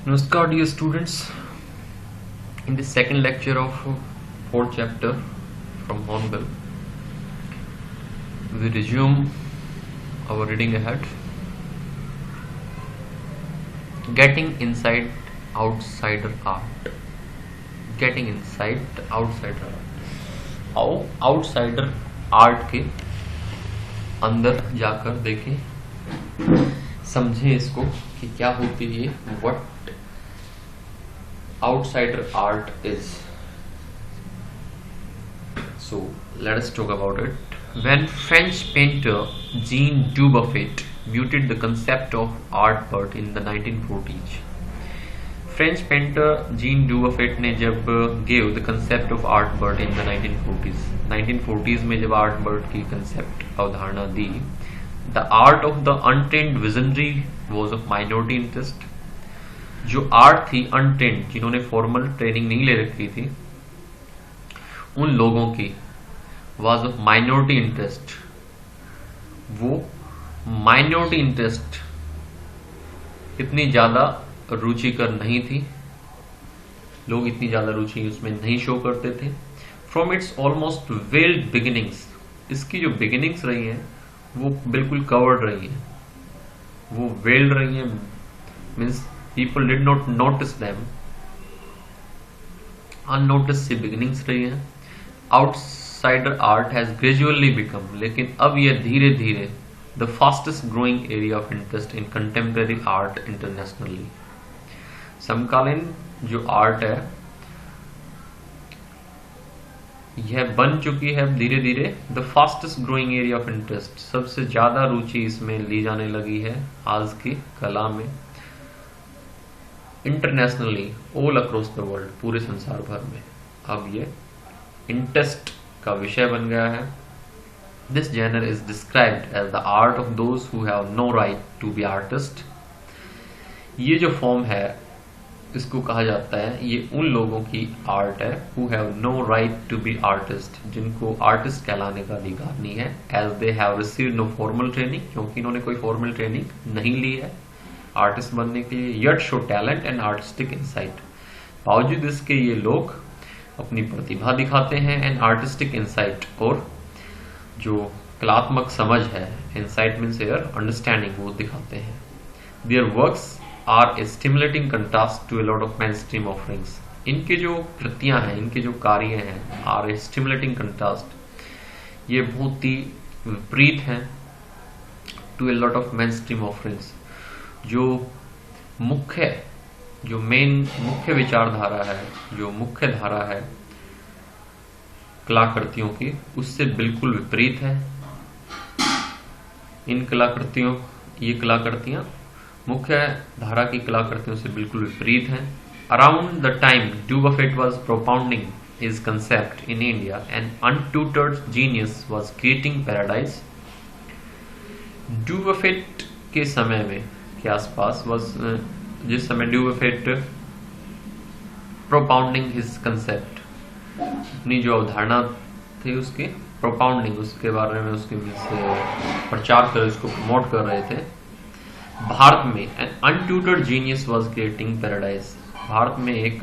Namaskar dear students, in the second lecture of fourth chapter from Hornbill, we resume our reading ahead. Getting inside outsider art. Getting inside outsider art. आओ outsider art के अंदर जाकर देखें, समझें इसको कि क्या होती है, what outsider art is. So let us talk about it. When French painter Jean Dubuffet muted the concept of art but in the 1940s. French painter Jean Dubuffet ने जब gave the concept of art but in the 1940s में जब art but की concept अवधारणा दी, the art of the untrained visionary was of minority interest. जो art थी untrained, जिन्होंने formal training नहीं ले रखी थी, उन लोगों की वाज ऑफ माइनॉरिटी इंटरेस्ट. वो माइनॉरिटी इंटरेस्ट इतनी ज्यादा रुचिकर नहीं थी, लोग इतनी ज्यादा रुचि उसमें नहीं शो करते थे. From its almost weld beginnings, इसकी जो बिगिनिंग्स रही हैं वो बिल्कुल कवर्ड रही है, वो वेल्ड रही है, means people did not notice them, unnoticed सी beginnings रही है. outsider art has gradually become, लेकिन अब यह धीरे धीरे the fastest growing area of interest in contemporary art internationally. समकालीन जो आर्ट है यह बन चुकी है धीरे धीरे the fastest growing area of interest, सबसे ज्यादा रुचि इसमें ली जाने लगी है आज की कला में. Internationally all across the world, पूरे संसार भर में अब ये इंटरेस्ट का विषय बन गया है. This genre is described as the art of those who have no right to be artist. ये जो फॉर्म है इसको कहा जाता है, ये उन लोगों की आर्ट है who have no right to be artist, जिनको आर्टिस्ट कहलाने का अधिकार नहीं है. As they have received no formal training, क्योंकि इन्होंने कोई फॉर्मल ट्रेनिंग नहीं ली है आर्टिस्ट बनने के लिए. Yet show talent and artistic insight, बावजूद इसके ये लोग अपनी प्रतिभा दिखाते हैं एंड आर्टिस्टिक इंसाइट, और जो कलात्मक समझ है, इंसाइट मीन्स एयर अंडरस्टैंडिंग, वो दिखाते हैं. Their works are a stimulating contrast to a lot of mainstream offerings. इनके जो कृतियां हैं, इनके जो कार्य हैं, आर ए स्टिमुलेटिंग कंट्रास्ट, ये बहुत ही विपरीत हैं to a lot of mainstream offerings. जो मुख्य, जो मेन मुख्य विचारधारा है, जो मुख्य धारा है कलाकृतियों की, उससे बिल्कुल विपरीत है. इन कलाकृतियों, ये कलाकृतियां मुख्य धारा की कलाकृतियों से बिल्कुल विपरीत हैं. Around the time Dubuffet was propounding his concept in India, an untutored genius was creating paradise. Dubuffet के समय में के आसपास जिस समय Dubuffet propounding his concept, अपनी जो अवधारणा थी उसकी propounding, उसके बारे में उसके प्रचार कर, उसको प्रमोट कर रहे थे. भारत में an untutored genius was creating paradise. Bharat में एक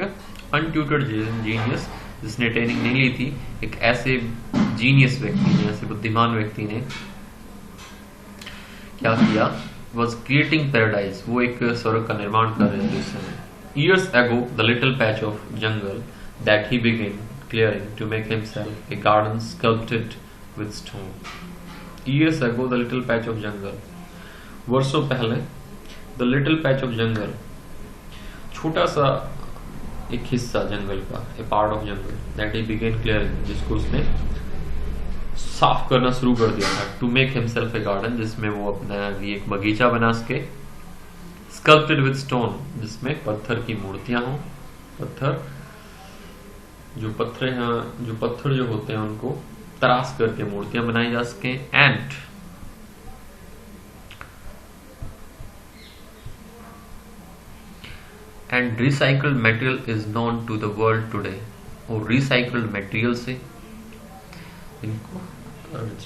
untutored genius, जिसने ट्रेनिंग नहीं ली थी, एक ऐसे जीनियस व्यक्ति ने, ऐसे बुद्धिमान व्यक्ति ने क्या किया, was creating paradise, वो एक स्वर्ग का निर्माण कर रहे थे उस समय. Years ago, the little patch of jungle that he began clearing to make himself a garden sculpted with stone. Years ago, the little patch of jungle, वर्षों पहले the little patch of jungle, छोटा सा एक हिस्सा जंगल का, a part of jungle that he began clearing, जिसको उसने साफ करना शुरू कर दिया था. To make himself a garden, जिसमें वो अपना भी एक बगीचा बना सके. स्कल्प्टेड विद स्टोन, जिसमें पत्थर की मूर्तियां हों, पत्थर जो पत्थर जो होते हैं उनको तराश करके मूर्तियां बनाई जा सके. And recycled material is known to the world today. और रिसाइकल्ड मटेरियल से, इनको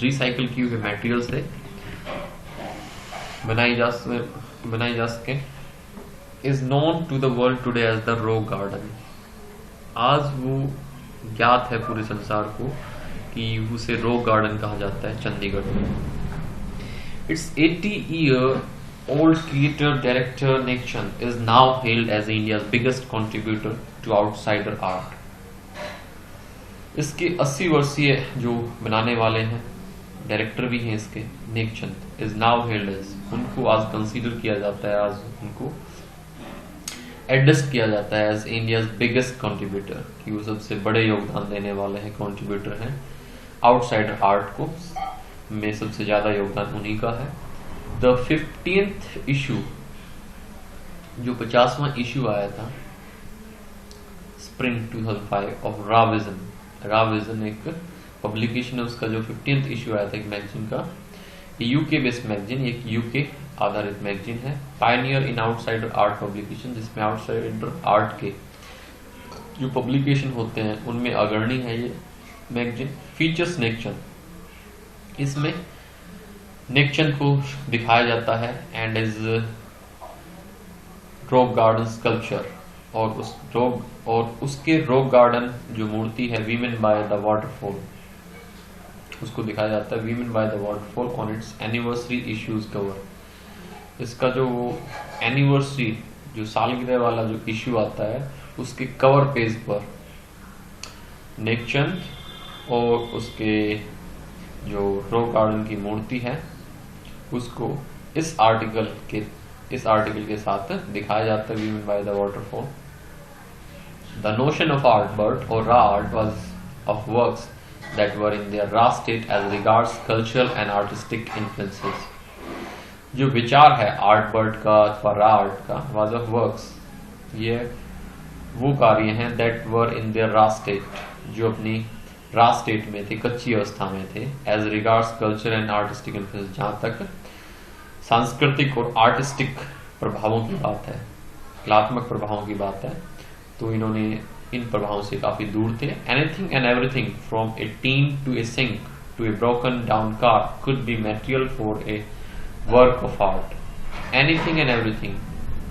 रिसाइकल की हुई मटेरियल से बनाई जा सके is known to the world today as the Rock Garden. आज वो ज्ञात है पूरे संसार को कि उसे रॉक गार्डन कहा जाता है चंडीगढ़ में. Its 80-year-old creator director Nek Chand is now hailed as India's biggest contributor to outsider art. इसके 80 वर्षीय जो बनाने वाले हैं, डायरेक्टर भी हैं इसके, नेक चंद इज नाउ हेल्ड एज, उनको आज कंसीडर किया जाता है, आज उनको एडजस्ट किया जाता है एज इंडियाज बिगेस्ट कंट्रीब्यूटर, कि वो सबसे बड़े योगदान देने वाले हैं, कंट्रीब्यूटर हैं आउटसाइडर आर्ट को में सबसे ज्यादा योगदान उन्हीं का है. द 15th इशू, जो 50वां इशू आया था स्प्रिंग 2005 ऑफ रा विजन एक पब्लिकेशन है, उसका जो 15th इशू आया था एक मैगजीन का, यूके बेस्ड मैगजीन, एक यूके आधारित मैगजीन है, पायनियर इन आउटसाइडर आर्ट पब्लिकेशन, जिसमें आउटसाइडर आर्ट के जो पब्लिकेशन होते हैं उनमें अग्रणी है ये मैगजीन. फीचर्स नेक चंद, इसमें नेक चंद को दिखाया जाता है and is rock garden sculpture, और उसके रॉक गार्डन जो मूर्ति है वीमेन बाय द वाटरफॉल, उसको दिखाया जाता है women by the waterfall on it's anniversary issues cover. इसका जो एनिवर्सरी जो सालगिरह वाला जो इश्यू आता है उसके कवर पेज पर नेक चंद और उसके जो रॉक गार्डन की मूर्ति है उसको इस आर्टिकल के साथ दिखाया जाता है women by the waterfall. The notion of art, but or raw art, was of works that were in their raw state as regards cultural and artistic influences. जो विचार है आर्ट बर्ड का अथवा रा आर्ट का, was of works, ये वो कार्य हैं that were in their raw state, जो अपनी रा स्टेट में थे, कच्ची अवस्था में थे, as regards cultural and artistic influences, जहाँ तक सांस्कृतिक और आर्टिस्टिक प्रभावों की बात है, कलात्मक प्रभावों की बात है, तो इन्होंने इन प्रभावों से काफी दूर थे. Anything and everything from a tin to a sink to a broken down car could be material for a work of art. Anything and everything,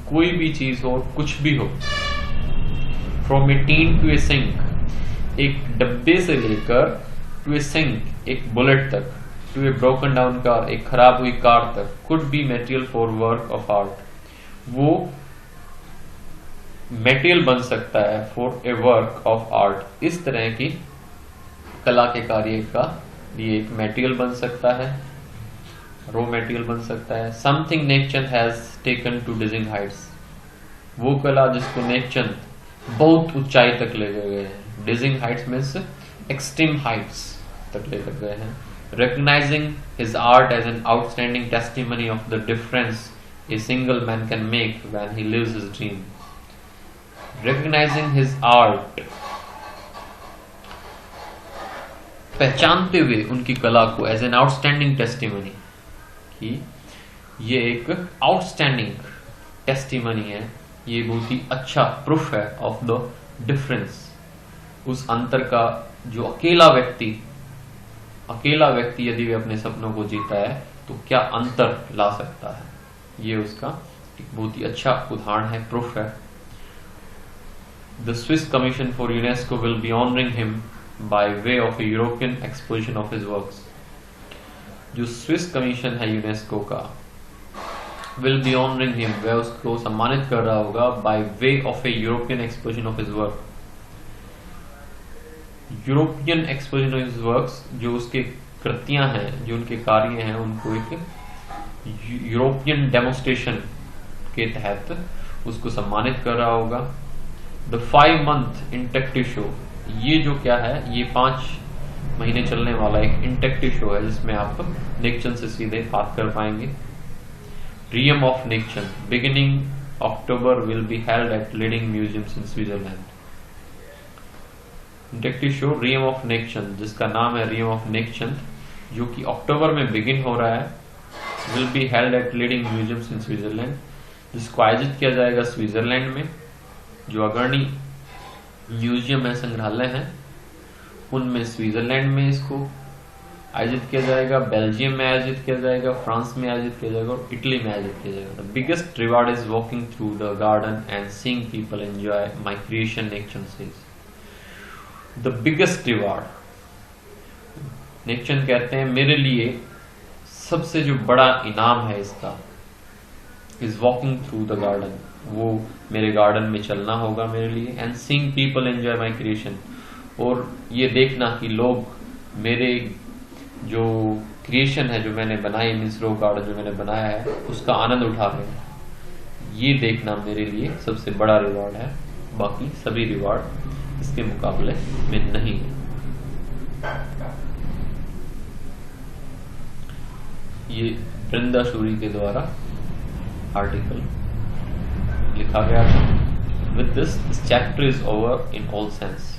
कोई भी चीज हो, कुछ भी हो, from a tin to a sink, एक डब्बे से लेकर टू ए सिंक, एक बुलेट तक, to a broken down car, एक खराब हुई कार तक, could be material for work of art, वो मटेरियल बन सकता है for a work of art. इस तरह की कला के कार्य का लिए एक मटेरियल बन सकता है, रॉ मटेरियल बन सकता है. Something Nek Chand has taken to dizzying heights, वो कला जिसको नेक चंद बहुत ऊंचाई तक ले गए हैं. Dizzying heights means extreme heights तक ले गए हैं. Recognizing his art as an outstanding testimony of the difference a single man can make when he lives his dream. Recognizing his art, पहचानते हुए उनकी कला को एज एन आउटस्टैंडिंग टेस्टिमनी, कि ये एक आउटस्टैंडिंग टेस्टिमनी है, ये बहुत ही अच्छा प्रूफ है ऑफ द डिफरेंस, उस अंतर का जो अकेला व्यक्ति यदि वे अपने सपनों को जीता है तो क्या अंतर ला सकता है. ये उसका एक बहुत ही अच्छा उदाहरण है, प्रूफ है. The Swiss Commission for UNESCO will be honoring him by way of a European exposition of his works. जो स्विस कमीशन है यूनेस्को का, will be honoring him, वह उसको सम्मानित कर रहा होगा by way of a European exposition of his work. European exposition of his works, जो उसके कृतियां हैं, जो उनके कार्य हैं, उनको एक यूरोपियन डेमोस्ट्रेशन के तहत उसको सम्मानित कर रहा होगा. द 5-month इंटेक्टिव शो, ये जो क्या है, ये 5 महीने चलने वाला एक इंटेक्टिव शो है जिसमें आप नेक चंद से सीधे बात कर पाएंगे. Realm of Nek Chand, beginning October, will be held at leading museums in Switzerland. Interactive show realm of Nek Chand, जिसका नाम है रियम ऑफ नेक चंद, जो कि अक्टूबर में बिगिन हो रहा है, will be held at leading museums in Switzerland, जिसको आयोजित किया जाएगा स्विट्जरलैंड में. जो अग्रणी म्यूजियम है, संग्रहालय हैं, उनमें स्विट्जरलैंड में इसको आयोजित किया जाएगा, बेल्जियम में आयोजित किया जाएगा, फ्रांस में आयोजित किया जाएगा और इटली में आयोजित किया जाएगा। The biggest reward is walking through the garden and seeing people enjoy my creation, Nekchand says. The biggest reward, Nekchand कहते हैं मेरे लिए सबसे जो बड़ा इनाम है इसका, is walking through the garden, वो मेरे गार्डन में चलना होगा मेरे लिए, and seeing people enjoy my creation, और ये देखना कि लोग मेरे जो क्रिएशन है जो मैंने बनाई, मीन्स रॉक गार्डन जो मैंने बनाया है उसका आनंद उठा रहे हैं, ये देखना मेरे लिए सबसे बड़ा रिवॉर्ड है। बाकी सभी रिवॉर्ड इसके मुकाबले में नहीं है। ये बृंदा सूरी के द्वारा आर्टिकल लिखा गया था। With this chapter is over in all sense.